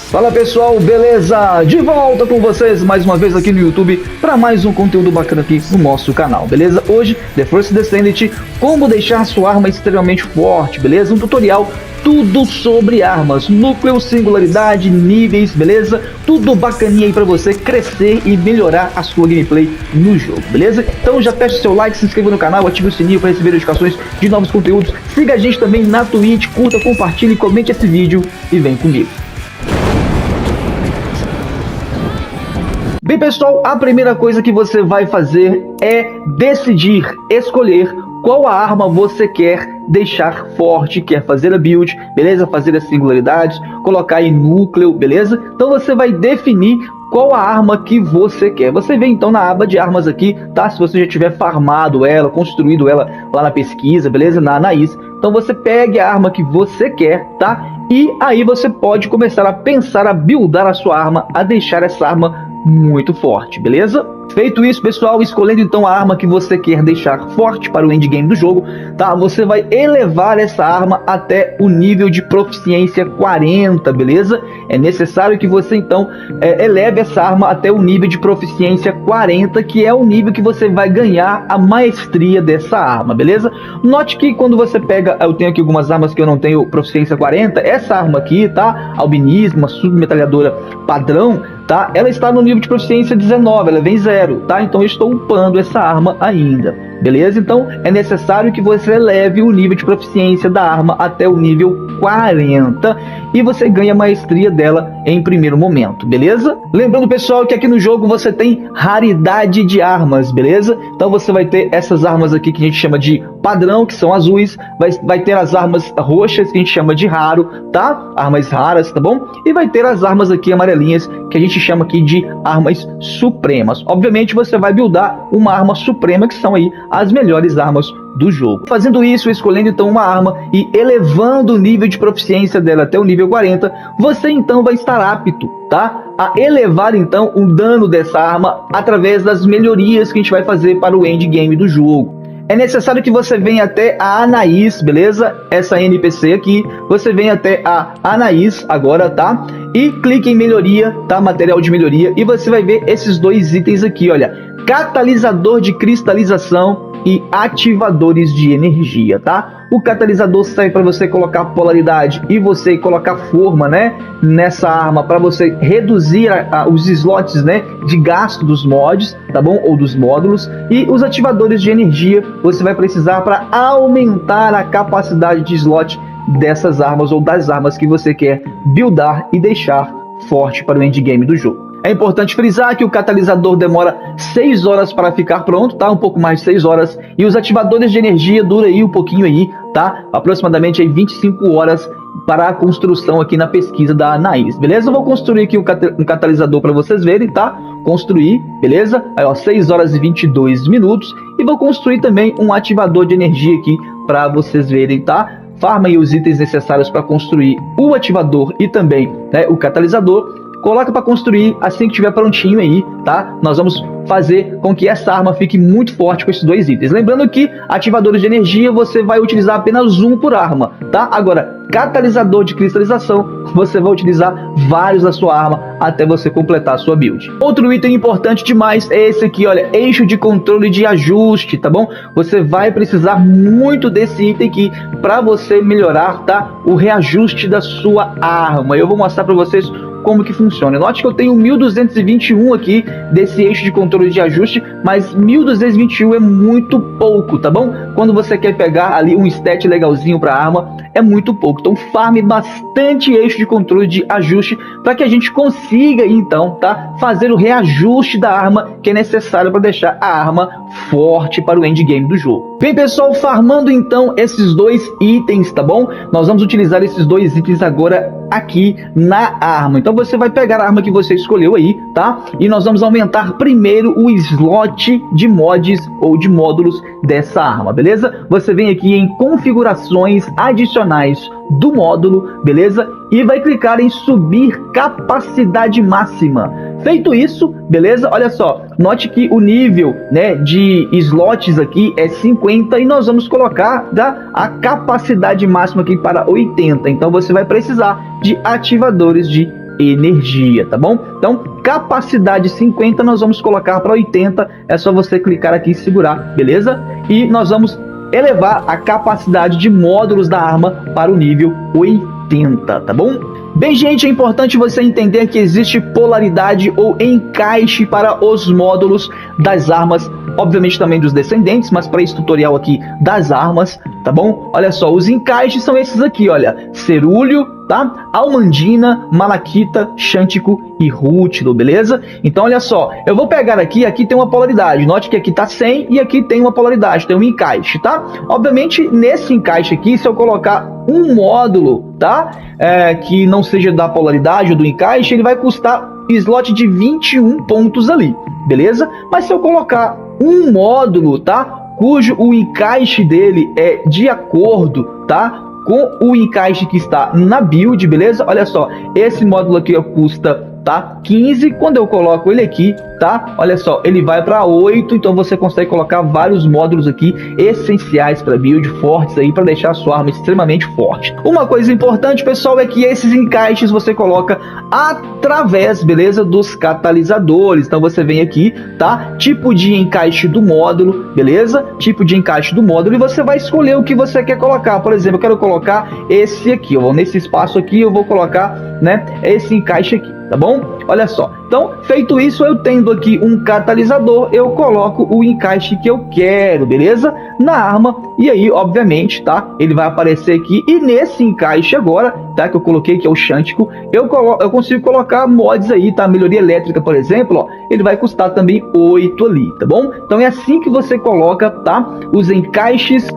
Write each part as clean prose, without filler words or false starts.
Fala pessoal, beleza? De volta com vocês mais uma vez aqui no YouTube para mais um conteúdo bacana aqui no nosso canal, beleza? Hoje, The First Descendant, como deixar sua arma extremamente forte, beleza? Um tutorial, tudo sobre armas, núcleo, singularidade, níveis, beleza? Tudo bacaninha aí para você crescer e melhorar a sua gameplay no jogo, beleza? Então já peça o seu like, se inscreva no canal, ative o sininho para receber notificações de novos conteúdos. Siga a gente também na Twitch, curta, compartilhe, comente esse vídeo e vem comigo. Bem pessoal, a primeira coisa que você vai fazer é decidir, escolher qual a arma você quer deixar forte, quer fazer a build, beleza? Fazer as singularidades, colocar em núcleo, beleza? Então você vai definir qual a arma que você quer. Você vem então na aba de armas aqui, tá? Se você já tiver farmado ela, construído ela lá na pesquisa, beleza? Na Anaís. Então você pegue a arma que você quer, tá? E aí você pode começar a pensar, a buildar a sua arma, a deixar essa arma muito forte, beleza? Feito isso, pessoal, escolhendo então a arma que você quer deixar forte para o endgame do jogo, tá? Você vai elevar essa arma até o nível de proficiência 40, beleza? É necessário que você então eleve essa arma até o nível de proficiência 40, que é o nível que você vai ganhar a maestria dessa arma, beleza? Note que quando você pega, eu tenho aqui algumas armas que eu não tenho proficiência 40, essa arma aqui, tá? Albinismo, uma submetralhadora padrão, tá? Ela está no nível de proficiência 19, ela vem 0, tá? Então eu estou upando essa arma ainda, beleza? Então é necessário que você eleve o nível de proficiência da arma até o nível 40 e você ganha a maestria dela em primeiro momento, beleza? Lembrando, pessoal, que aqui no jogo você tem raridade de armas, beleza? Então você vai ter essas armas aqui que a gente chama de padrão, que são azuis, vai ter as armas roxas que a gente chama de raro, tá? Armas raras, tá bom? E vai ter as armas aqui amarelinhas que a gente chama aqui de armas supremas. Obviamente você vai buildar uma arma suprema, que são aí as melhores armas do jogo. Fazendo isso, escolhendo então uma arma e elevando o nível de proficiência dela até o nível 40, você então vai estar apto, tá? A elevar então o dano dessa arma através das melhorias que a gente vai fazer para o endgame do jogo. É necessário que você venha até a Anaís, beleza? Essa NPC aqui, você vem até a Anaís agora, tá? E clique em melhoria, tá? Material de melhoria, e você vai ver esses dois itens aqui, olha. Catalisador de cristalização e ativadores de energia, tá? O catalisador serve para você colocar polaridade e você colocar forma, né, nessa arma, para você reduzir os slots, né, de gasto dos mods, tá bom? Ou dos módulos. E os ativadores de energia você vai precisar para aumentar a capacidade de slot dessas armas ou das armas que você quer buildar e deixar forte para o endgame do jogo. É importante frisar que o catalisador demora 6 horas para ficar pronto, tá? Um pouco mais de 6 horas. E os ativadores de energia duram aí um pouquinho aí, tá? Aproximadamente aí 25 horas para a construção aqui na pesquisa da Anaís, beleza? Eu vou construir aqui um catalisador para vocês verem, tá? Construir, beleza? Aí, ó, 6 horas e 22 minutos. E vou construir também um ativador de energia aqui para vocês verem, tá? Farma aí os itens necessários para construir o ativador e também, né, o catalisador. Coloca para construir assim que estiver prontinho aí, tá? Nós vamos fazer com que essa arma fique muito forte com esses dois itens. Lembrando que ativadores de energia você vai utilizar apenas um por arma, tá? Agora, catalisador de cristalização, você vai utilizar vários da sua arma até você completar a sua build. Outro item importante demais é esse aqui, olha, eixo de controle de ajuste, tá bom? Você vai precisar muito desse item aqui para você melhorar, tá? O reajuste da sua arma. Eu vou mostrar para vocês como que funciona. Note que eu tenho 1221 aqui desse eixo de controle de ajuste, mas 1221 é muito pouco, tá bom? Quando você quer pegar ali um stat legalzinho para arma, é muito pouco. Então farme bastante eixo de controle de ajuste para que a gente consiga então, tá, fazer o reajuste da arma que é necessário para deixar a arma forte para o endgame do jogo. Bem, pessoal, farmando então esses dois itens, tá bom? Nós vamos utilizar esses dois itens agora aqui na arma. Então você vai pegar a arma que você escolheu aí, tá? E nós vamos aumentar primeiro o slot de mods ou de módulos dessa arma, beleza? Você vem aqui em configurações adicionais do módulo, beleza? E vai clicar em subir capacidade máxima. Feito isso, beleza? Olha só, note que o nível, né, de slots aqui é 50 e nós vamos colocar a capacidade máxima aqui para 80. Então você vai precisar de ativadores de energia, tá bom? Então, capacidade 50 nós vamos colocar para 80, é só você clicar aqui e segurar, beleza? E nós vamos elevar a capacidade de módulos da arma para o nível 80, tá bom? Bem, gente, é importante você entender que existe polaridade ou encaixe para os módulos das armas, obviamente também dos descendentes, mas para esse tutorial aqui das armas, tá bom? Olha só, os encaixes são esses aqui, olha, cerúleo, tá? Almandina, malaquita, xântico e rútilo, beleza? Então, olha só, eu vou pegar aqui tem uma polaridade, note que aqui tá 100 e aqui tem uma polaridade, tem um encaixe, tá? Obviamente, nesse encaixe aqui, se eu colocar um módulo, tá? Que não seja da polaridade ou do encaixe, ele vai custar slot de 21 pontos ali, beleza? Mas se eu colocar um módulo, tá? Cujo o encaixe dele é de acordo, tá? Com o encaixe que está na build, beleza? Olha só, esse módulo aqui custa, tá? 15, quando eu coloco ele aqui, tá? Olha só, ele vai para 8, então você consegue colocar vários módulos aqui essenciais para build fortes aí, para deixar a sua arma extremamente forte. Uma coisa importante, pessoal, é que esses encaixes você coloca através, beleza, dos catalisadores. Então você vem aqui, tá? Tipo de encaixe do módulo, beleza? Tipo de encaixe do módulo e você vai escolher o que você quer colocar. Por exemplo, eu quero colocar esse aqui, ó, nesse espaço aqui eu vou colocar, né, esse encaixe aqui, tá bom? Olha só, então feito isso, eu tendo aqui um catalisador, eu coloco o encaixe que eu quero, beleza? Na arma, e aí obviamente, tá? Ele vai aparecer aqui, e nesse encaixe agora, tá? Que eu coloquei, que é o xântico, eu consigo colocar mods aí, tá? Melhoria elétrica, por exemplo, ó, ele vai custar também 8 ali, tá bom? Então é assim que você coloca, tá? Os encaixes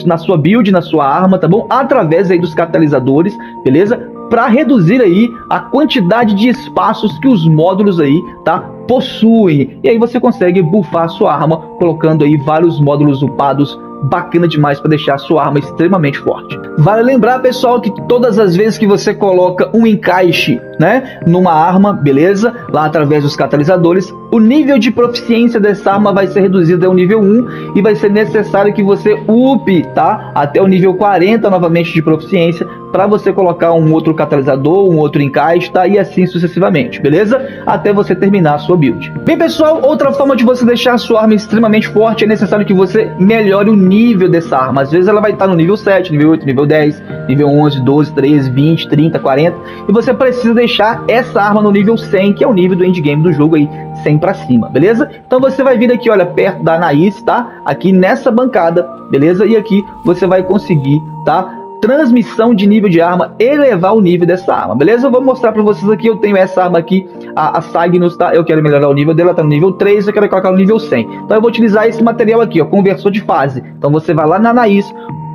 na sua build, na sua arma, tá bom? Através aí dos catalisadores, beleza? Para reduzir aí a quantidade de espaços que os módulos aí, tá, possuem. E aí você consegue buffar a sua arma colocando aí vários módulos upados, bacana demais para deixar a sua arma extremamente forte. Vale lembrar, pessoal, que todas as vezes que você coloca um encaixe, né, numa arma, beleza, lá através dos catalisadores, o nível de proficiência dessa arma vai ser reduzido ao nível 1 e vai ser necessário que você upe, tá, até o nível 40 novamente de proficiência para você colocar um outro catalisador, um outro encaixe, tá, e assim sucessivamente, beleza? Até você terminar a sua build. Bem, pessoal, outra forma de você deixar a sua arma extremamente forte é necessário que você melhore o nível dessa arma. Às vezes ela vai estar no nível 7, nível 8, nível 10, nível 11, 12, 13, 20, 30, 40, e você precisa deixar essa arma no nível 100, que é o nível do endgame do jogo aí, 100 para cima, beleza? Então você vai vir aqui, olha, perto da Anaís, tá? Aqui nessa bancada, beleza? E aqui você vai conseguir, tá? Transmissão de nível de arma, elevar o nível dessa arma, beleza? Eu vou mostrar para vocês aqui, eu tenho essa arma aqui, a Cygnus, tá? Eu quero melhorar o nível dela, tá no nível 3, eu quero colocar no nível 100. Então eu vou utilizar esse material aqui, ó, conversor de fase. Então você vai lá na Anaís,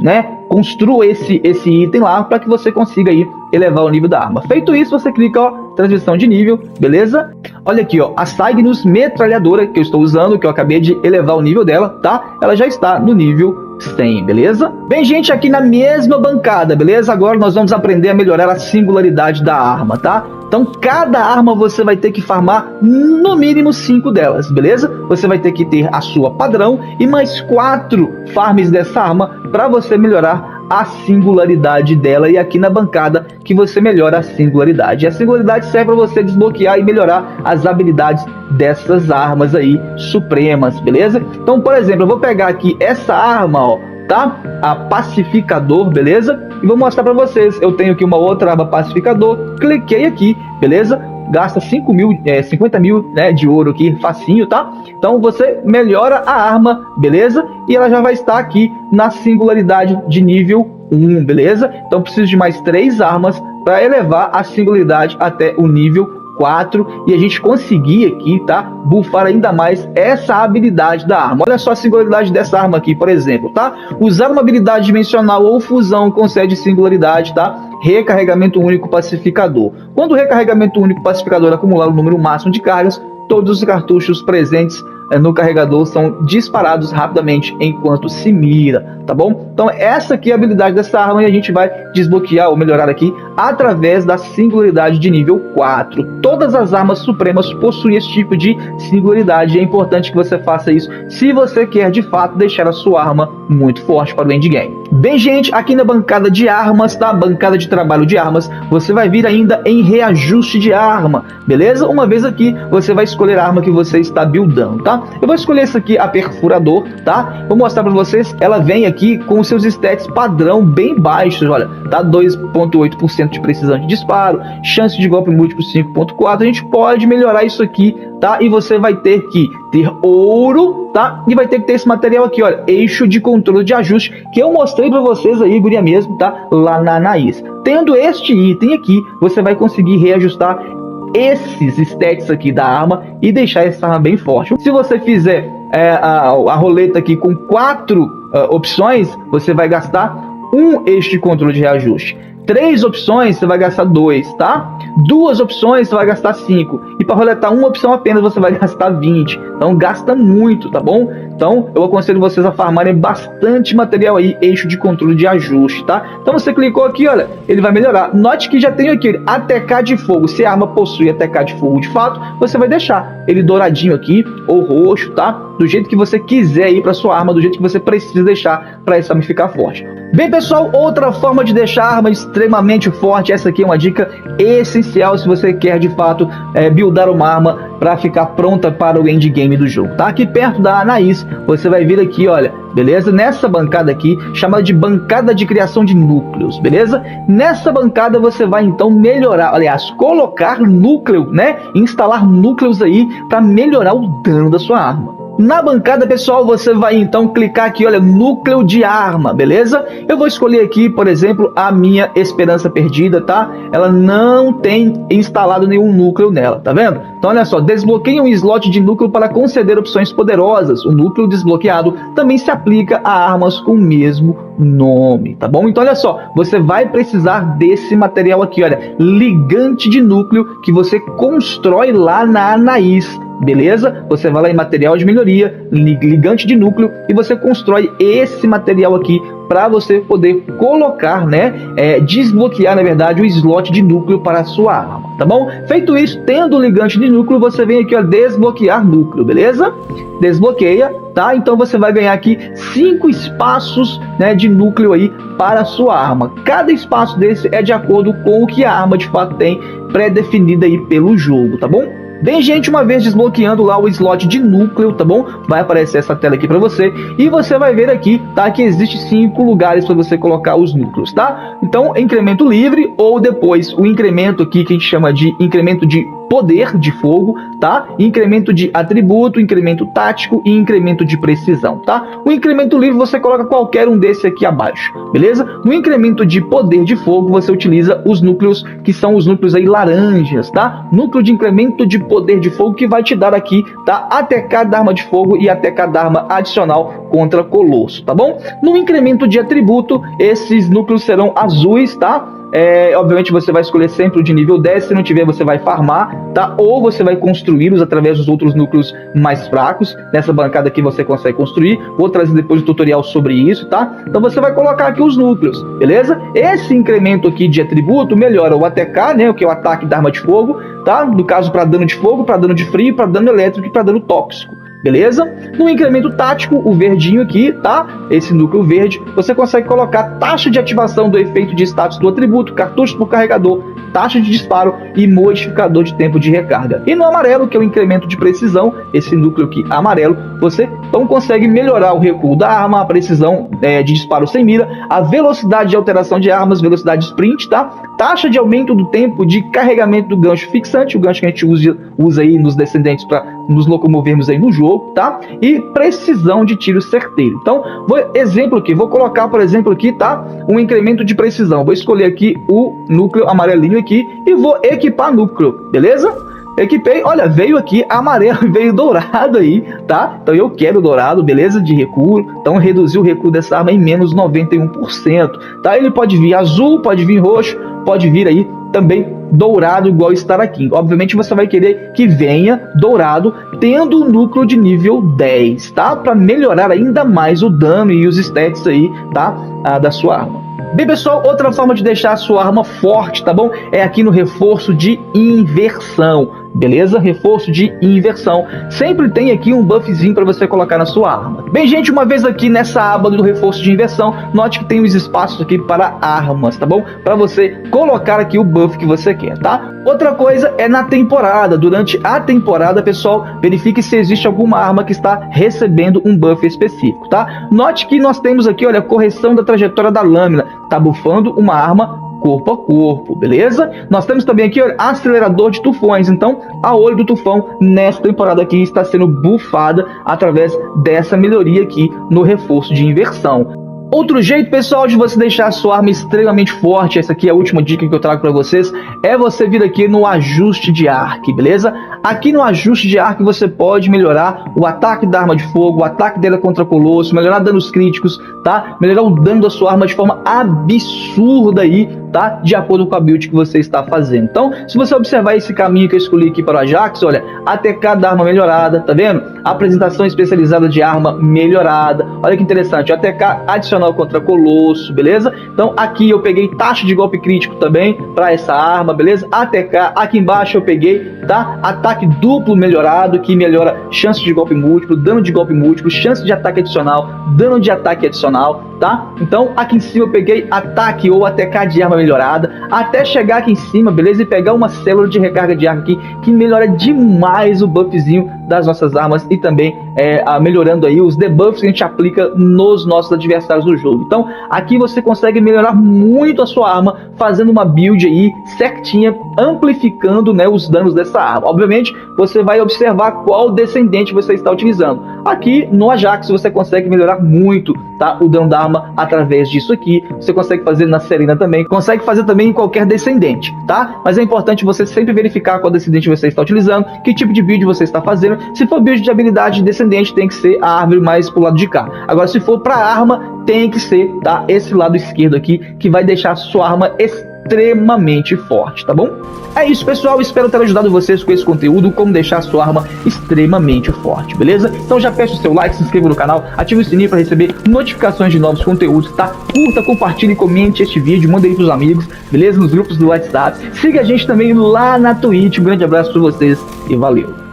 né? Construa esse item lá para que você consiga aí elevar o nível da arma. Feito isso, você clica, ó, transmissão de nível, beleza? Olha aqui, ó, a Cygnus metralhadora que eu estou usando, que eu acabei de elevar o nível dela, tá? Ela já está no nível 100, beleza? Bem, gente, aqui na mesma bancada, beleza? Agora nós vamos aprender a melhorar a singularidade da arma, tá? Então, cada arma você vai ter que farmar no mínimo 5 delas, beleza? Você vai ter que ter a sua padrão e mais 4 farms dessa arma para você melhorar a singularidade dela. E aqui na bancada que você melhora a singularidade. E a singularidade serve para você desbloquear e melhorar as habilidades dessas armas aí supremas, beleza? Então, por exemplo, eu vou pegar aqui essa arma, ó, tá? A pacificador, beleza? E vou mostrar para vocês. Eu tenho aqui uma outra arma pacificador, cliquei aqui, beleza? Gasta 50 mil, né, de ouro aqui, facinho, tá? Então você melhora a arma, beleza? E ela já vai estar aqui na singularidade de nível 1, beleza? Então preciso de mais 3 armas para elevar a singularidade até o nível 4 e a gente conseguir aqui, tá? Buffar ainda mais essa habilidade da arma. Olha só a singularidade dessa arma aqui, por exemplo, tá? Usar uma habilidade dimensional ou fusão concede singularidade, tá? Recarregamento único pacificador. Quando o recarregamento único pacificador acumular o número máximo de cargas, todos os cartuchos presentes no carregador são disparados rapidamente enquanto se mira, tá bom? Então essa aqui é a habilidade dessa arma e a gente vai desbloquear ou melhorar aqui através da singularidade de nível 4. Todas as armas supremas possuem esse tipo de singularidade e é importante que você faça isso se você quer de fato deixar a sua arma muito forte para o endgame. Bem, gente, aqui na bancada de armas, tá? Bancada de trabalho de armas, você vai vir ainda em reajuste de arma, beleza? Uma vez aqui, você vai escolher a arma que você está buildando, tá? Eu vou escolher essa aqui, a perfurador, tá? Vou mostrar para vocês, ela vem aqui com os seus stats padrão bem baixos, olha, tá? 2,8% de precisão de disparo, chance de golpe múltiplo 5,4%, a gente pode melhorar isso aqui, tá? E você vai ter que ter ouro, tá? E vai ter que ter esse material aqui, olha, eixo de controle de ajuste, que eu mostrei para vocês aí, guria mesmo, tá? Lá na Anaís. Tendo este item aqui, você vai conseguir reajustar esses stats aqui da arma e deixar essa arma bem forte. Se você fizer a roleta aqui com 4 opções, você vai gastar um eixo de controle de reajuste. 3 opções, você vai gastar 2, tá? 2 opções, você vai gastar 5. E para roletar uma opção apenas, você vai gastar 20. Então, gasta muito, tá bom? Então, eu aconselho vocês a farmarem bastante material aí, eixo de controle de ajuste, tá? Então, você clicou aqui, olha, ele vai melhorar. Note que já tem aqui, ATK de fogo. Se a arma possui ATK de fogo de fato, você vai deixar ele douradinho aqui, ou roxo, tá? Do jeito que você quiser aí para sua arma, do jeito que você precisa deixar para essa arma ficar forte. Bem, pessoal, outra forma de deixar a arma extremamente forte, essa aqui é uma dica essencial se você quer de fato buildar uma arma para ficar pronta para o endgame do jogo, tá? Aqui perto da Anaís, você vai vir aqui, olha, beleza? Nessa bancada aqui, chamada de bancada de criação de núcleos, beleza? Nessa bancada você vai então melhorar, aliás, colocar núcleo, né? Instalar núcleos aí para melhorar o dano da sua arma. Na bancada, pessoal, você vai então clicar aqui, olha, núcleo de arma, beleza? Eu vou escolher aqui, por exemplo, a minha Esperança Perdida, tá? Ela não tem instalado nenhum núcleo nela, tá vendo? Então, olha só, desbloqueie um slot de núcleo para conceder opções poderosas. O núcleo desbloqueado também se aplica a armas com o mesmo nome, tá bom? Então, olha só, você vai precisar desse material aqui, olha, ligante de núcleo que você constrói lá na Anaís. Beleza? Você vai lá em material de melhoria, ligante de núcleo e você constrói esse material aqui para você poder colocar, né, desbloquear, na verdade, o slot de núcleo para a sua arma, tá bom? Feito isso, tendo o ligante de núcleo, você vem aqui, ó, desbloquear núcleo, beleza? Desbloqueia, tá? Então você vai ganhar aqui 5 espaços, né, de núcleo aí para a sua arma. Cada espaço desse é de acordo com o que a arma de fato tem pré-definida aí pelo jogo, tá bom? Bem, gente, uma vez desbloqueando lá o slot de núcleo, tá bom? Vai aparecer essa tela aqui para você e você vai ver aqui, tá? Que existe 5 lugares para você colocar os núcleos, tá? Então, incremento livre ou depois o incremento aqui que a gente chama de incremento de poder de fogo, tá? Incremento de atributo, incremento tático e incremento de precisão, tá? O incremento livre você coloca qualquer um desse aqui abaixo, beleza? No incremento de poder de fogo você utiliza os núcleos que são os núcleos aí laranjas, tá? Núcleo de incremento de poder de fogo que vai te dar aqui, tá? ATK da arma de fogo e ATK da arma adicional contra Colosso, tá bom? No incremento de atributo, esses núcleos serão azuis, tá? Obviamente você vai escolher sempre o de nível 10, se não tiver você vai farmar, tá? Ou você vai construí-los através dos outros núcleos mais fracos. Nessa bancada aqui você consegue construir, vou trazer depois um tutorial sobre isso, tá? Então você vai colocar aqui os núcleos, beleza? Esse incremento aqui de atributo melhora o ATK, né? O que é o ataque da arma de fogo, tá? No caso para dano de fogo, para dano de frio, para dano elétrico e para dano tóxico. Beleza? No incremento tático, o verdinho aqui, tá? Esse núcleo verde, você consegue colocar taxa de ativação do efeito de status do atributo, cartucho por carregador, taxa de disparo e modificador de tempo de recarga. E no amarelo, que é o incremento de precisão, esse núcleo aqui amarelo, você então consegue melhorar o recuo da arma, a precisão de disparo sem mira, a velocidade de alteração de armas, velocidade de sprint, tá? Taxa de aumento do tempo de carregamento do gancho fixante, o gancho que a gente usa aí nos descendentes para nos locomovermos aí no jogo, tá? E precisão de tiro certeiro. Então, vou colocar, por exemplo, aqui, tá? Um incremento de precisão. Vou escolher aqui o núcleo amarelinho aqui e vou equipar núcleo, beleza? Equipei, olha, veio aqui amarelo e veio dourado aí, tá? Então eu quero dourado, beleza? De recuo, então reduzi o recuo dessa arma em menos 91%, tá? Ele pode vir azul, pode vir roxo, pode vir aí também dourado igual estar aqui. Obviamente você vai querer que venha dourado tendo o núcleo de nível 10, tá? Para melhorar ainda mais o dano e os stats aí, tá? Da sua arma. Bem, pessoal, outra forma de deixar a sua arma forte, tá bom? É aqui no reforço de inversão. beleza? Reforço de inversão. Sempre tem aqui um buffzinho para você colocar na sua arma. Bem, gente, uma vez aqui nessa aba do reforço de inversão, note que tem os espaços aqui para armas, tá bom? Para você colocar aqui o buff que você quer, tá? Outra coisa é na temporada. Durante a temporada, pessoal, verifique se existe alguma arma que está recebendo um buff específico, tá? Note que nós temos aqui, olha, correção da trajetória da lâmina. Tá bufando uma arma corpo a corpo, beleza? Nós temos também aqui, olha, acelerador de tufões. Então, a olho do tufão nessa temporada aqui está sendo bufada através dessa melhoria aqui no reforço de inversão. Outro jeito, pessoal, de você deixar a sua arma extremamente forte, essa aqui é a última dica que eu trago para vocês, é você vir aqui no ajuste de arco, beleza? Aqui no ajuste de arco você pode melhorar o ataque da arma de fogo, o ataque dela contra colosso, melhorar danos críticos, tá? Melhorar o dano da sua arma de forma absurda aí, tá? De acordo com a build que você está fazendo. Então, se você observar esse caminho que eu escolhi aqui para o Ajax, olha, ATK da arma melhorada, tá vendo? Apresentação especializada de arma melhorada. Olha que interessante, ATK adicional contra colosso, beleza? Então, aqui eu peguei taxa de golpe crítico também para essa arma, beleza? ATK, aqui embaixo eu peguei, tá? Ataque duplo melhorado, que melhora chance de golpe múltiplo, dano de golpe múltiplo, chance de ataque adicional, dano de ataque adicional, tá? Então, aqui em cima eu peguei ataque ou ATK de arma melhorada, até chegar aqui em cima, beleza? E pegar uma célula de recarga de arma aqui, que melhora demais o buffzinho das nossas armas e também melhorando aí os debuffs que a gente aplica nos nossos adversários do jogo. Então, aqui você consegue melhorar muito a sua arma, fazendo uma build aí certinha, amplificando, né, os danos dessa arma. Obviamente, você vai observar qual descendente você está utilizando. Aqui no Ajax você consegue melhorar muito, tá, o dano da arma através disso aqui. Você consegue fazer na Serena também, consegue fazer também em qualquer descendente, tá? Mas é importante você sempre verificar qual descendente você está utilizando, que tipo de build você está fazendo. Se for build de habilidade descendente, tem que ser a árvore mais pro lado de cá. Agora, se for para arma, tem que ser, tá, esse lado esquerdo aqui, que vai deixar a sua arma extremamente forte, tá bom? É isso, pessoal, espero ter ajudado vocês com esse conteúdo, como deixar a sua arma extremamente forte, beleza? Então já peço o seu like, se inscreva no canal, ative o sininho para receber notificações de novos conteúdos, tá? Curta, compartilhe, comente este vídeo, manda aí pros amigos, beleza? Nos grupos do WhatsApp. Siga a gente também lá na Twitch. Um grande abraço para vocês e valeu!